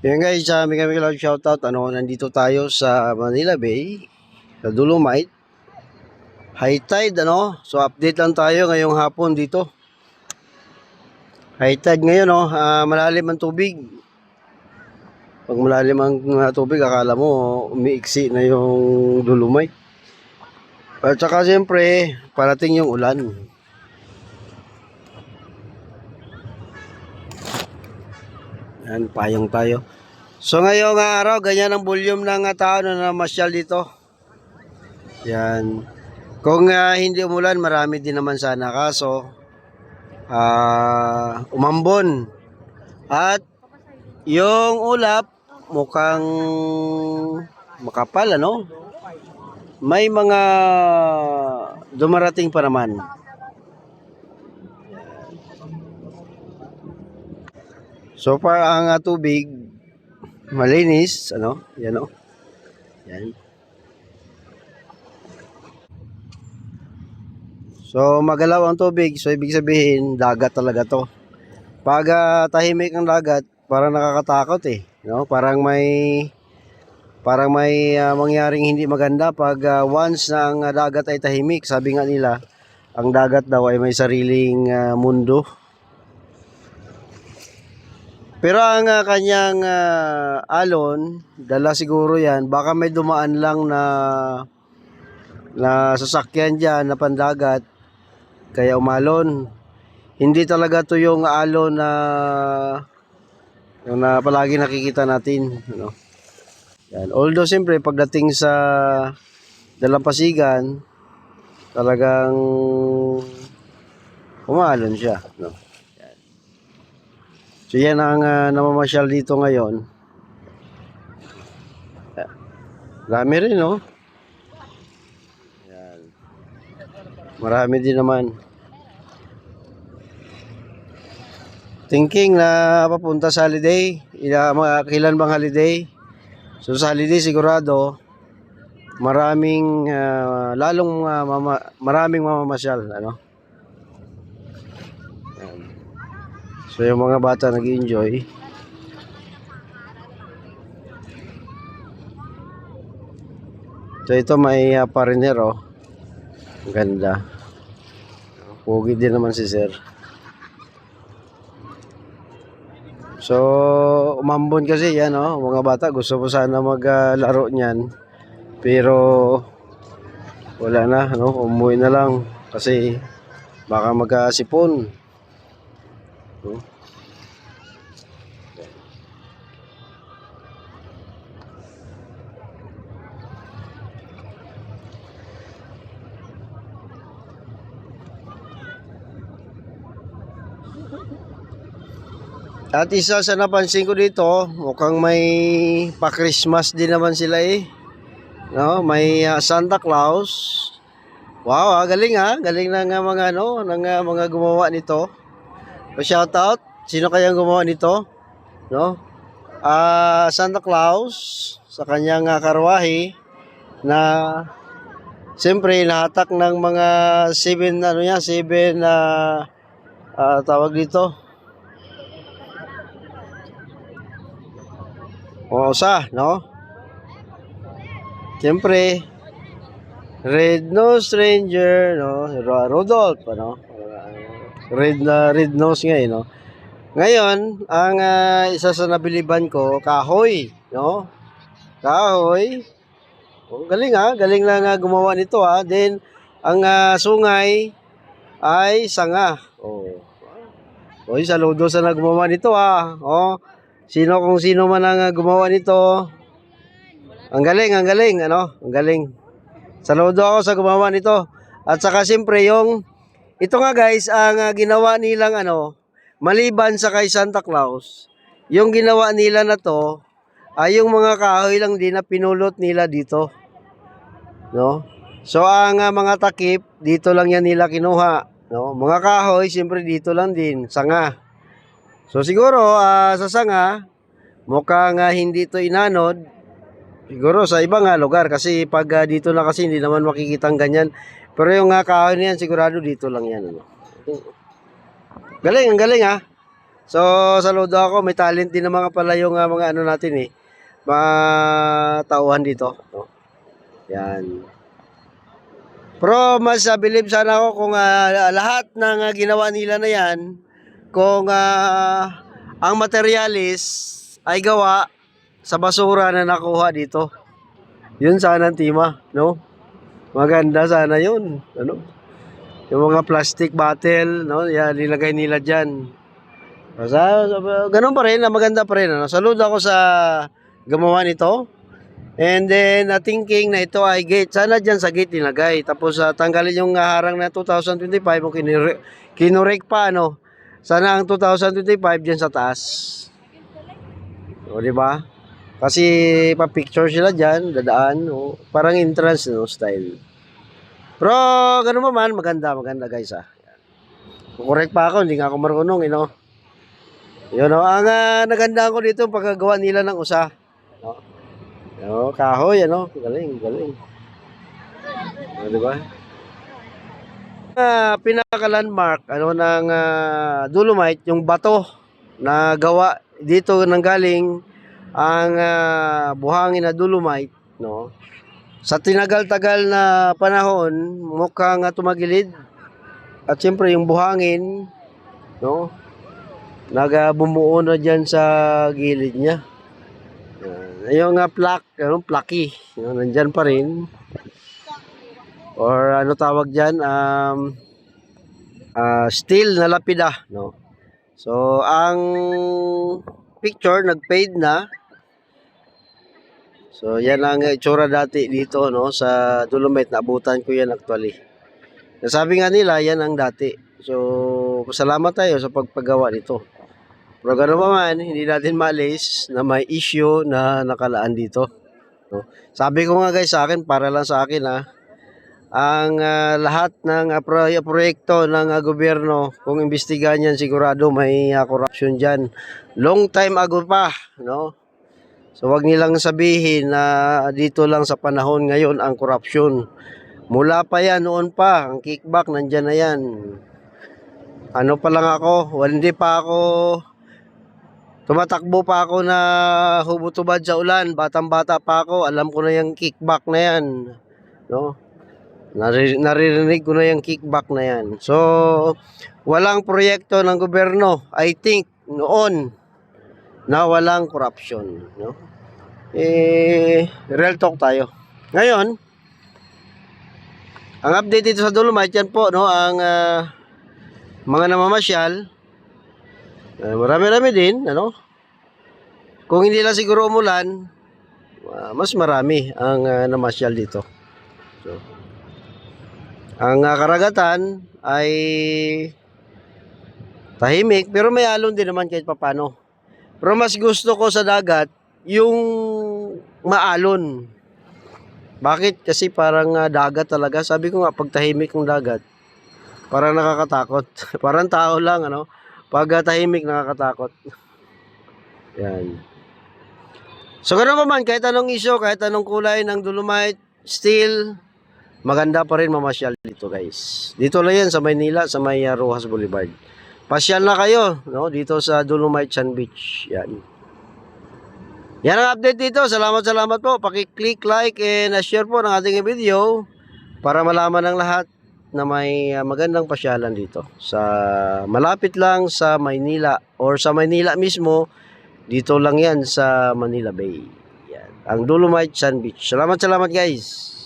Yan guys, kami lang shoutout. Nandito tayo sa Manila Bay, sa Dolomite. High tide, So update lang tayo ngayong hapon dito. High tide ngayon, malalim ang tubig. Pag malalim ang tubig, akala mo umiiksi na yung Dolomite. At saka siyempre, parating yung ulan. Yan, payong tayo. So ngayong araw, ganyan ang volume ng tao na namasyal dito. Yan. Kung hindi umulan, marami din naman sana. Kaso, umambon. At yung ulap, mukhang makapal, May mga dumarating pa naman. So far, ang tubig, malinis, Yan, Yan. So magalaw ang tubig, so ibig sabihin dagat talaga to. Pag tahimik ang dagat, parang nakakatakot Parang may mangyaring hindi maganda pag once na ang dagat ay tahimik. Sabi nga nila, ang dagat daw ay may sariling mundo. Pero ang kanyang alon, dala siguro yan, baka may dumaan lang na sasakyan dyan na pandagat, kaya umalon. Hindi talaga to yung alon na palagi nakikita natin, Yan. Although siyempre pagdating sa dalampasigan, talagang umalon siya, Yan. So yan ang namamasyal dito ngayon. Dami rin, Yan. Marami din naman. Thinking na papunta sa holiday, kailan bang holiday? So sa holiday sigurado maraming maraming mamamasyal, Yan. So yung mga bata nag-enjoy. So ito may pariner, Ang ganda. Pogi din naman si sir. So, umambon kasi yan, mga bata gusto mo sana maglaro niyan. Pero wala na, umuwi na lang kasi baka magkasipon. At isa sa napansin ko dito, mukhang may pa-Christmas din naman sila May Santa Claus. Wow, galing Galing ng mga ng mga gumawa nito. Pa-shout out, sino kayang gumawa nito? Santa Claus sa kanyang karwahe na siyempre nahatak ng mga 7 tawag dito. Osa, Siyempre, Red-Nosed Ranger, Rudolph, Red nose nga, Ngayon, ang isa sa nabiliban ko, kahoy, Kahoy. Galing galing lang gumawa nito Then, ang sungay ay sanga. Saludo sa gumawa nito kung sino man ang gumawa nito. Ang galing, Ang galing. Saludo ako sa gumawa nito. At saka siyempre ito nga guys, ang ginawa nilang maliban sa kay Santa Claus, yung ginawa nila na to, ay yung mga kahoy lang din na pinulot nila dito. So ang mga takip, dito lang yan nila kinuha. Mga kahoy, siyempre dito lang din, sanga. So siguro sa sanga, mukhang hindi to inanod. Siguro sa ibang lugar kasi pag dito na kasi hindi naman makikita ang ganyan. Pero yung kahoy na yan, sigurado dito lang yan. Galing, ang galing So, saludo ako. May talent din ng mga pala yung mga ano natin eh. Mga tauhan dito. No? Yan. Pero mas believe sana ako kung lahat ng ginawa nila na yan, kung ang materialis ay gawa sa basura na nakuha dito. Yun sana ang tema, no? Maganda sana yun, ano? Yung mga plastic bottle, no? Yan, nilagay nila dyan. Ganun pa rin, maganda pa rin. Ano? Saludo ako sa gumawa nito. And then, thinking na ito ay gate. Sana dyan sa gate nilagay. Tapos, tanggalin yung harang na 2025 kung kinurek pa, ano. Sana ang 2025 dyan sa taas. O, di ba? Kasi, pa-picture sila dyan, dadaan. O, parang entrance, no, style. Pero, ganun pa man, maganda guys, Correct pa ako, hindi nga ako marunong, you know. Yun, no. Ang nagandaan ko dito, pagkagawa nila ng usa. No? Oh, kahoy, ano? Galing. Di ba? Pinaka-landmark, ano, ng Dolomite, yung bato na gawa dito nang galing ang buhangin na Dolomite, no? Sa tinagal-tagal na panahon, mukhang tumagilid. At siyempre, yung buhangin, no? Bumuo na dyan sa gilid niya. Yung plaque, plaque, nandyan pa rin. Or ano tawag dyan, steel na lapida, no? So, ang picture, nag-fade na. So, yan ang itsura dati dito, no? Sa Dolomite, naabutan ko yan actually. Nasabi nga nila, yan ang dati. So, salamat tayo sa pagpagawa nito. Pero gano'n pa man, hindi natin maalis na may issue na nakalaan dito. No? Sabi ko nga guys sa akin, para lang sa akin ang lahat ng proyekto ng gobyerno, kung imbestigahan yan, sigurado may corruption dyan. Long time ago pa, no? So wag nilang sabihin na dito lang sa panahon ngayon ang corruption. Mula pa yan, noon pa, ang kickback, nandyan na yan. Ano pa lang ako, hindi pa ako tumatakbo pa ako na hubotubad sa ulan. Batang-bata pa ako. Alam ko na yung kickback na yan. No? Naririnig ko na yung kickback na yan. So, walang proyekto ng gobyerno, I think, noon, na walang corruption. No? Real talk tayo. Ngayon, ang update dito sa Dolomite, yan po, no? Ang mga namamasyal, marami-rami din, ano? Kung hindi lang siguro umulan, mas marami ang namasyal dito. So, ang karagatan ay tahimik, pero may alon din naman kahit papano. Pero mas gusto ko sa dagat yung maalon. Bakit? Kasi parang dagat talaga. Sabi ko nga, pag tahimik ng dagat, parang nakakatakot. Parang tao lang, ano? Pag tahimik, nakakatakot. Yan. So, gano'n pa man, kahit anong isyo, kahit anong kulay ng Dolomite, still, maganda pa rin mamasyal dito, guys. Dito lang yan sa Maynila, sa may Rojas Boulevard. Pasyal na kayo, no? Dito sa Dolomite Sun Beach. Yan. Yan ang update dito. Salamat po. Paki-click, like, and share po ng ating video para malaman ng lahat na may magandang pasyalan dito sa malapit lang sa Maynila or sa Maynila mismo, dito lang yan sa Manila Bay. Yan. Ang Dolomite Sun Beach. Salamat guys.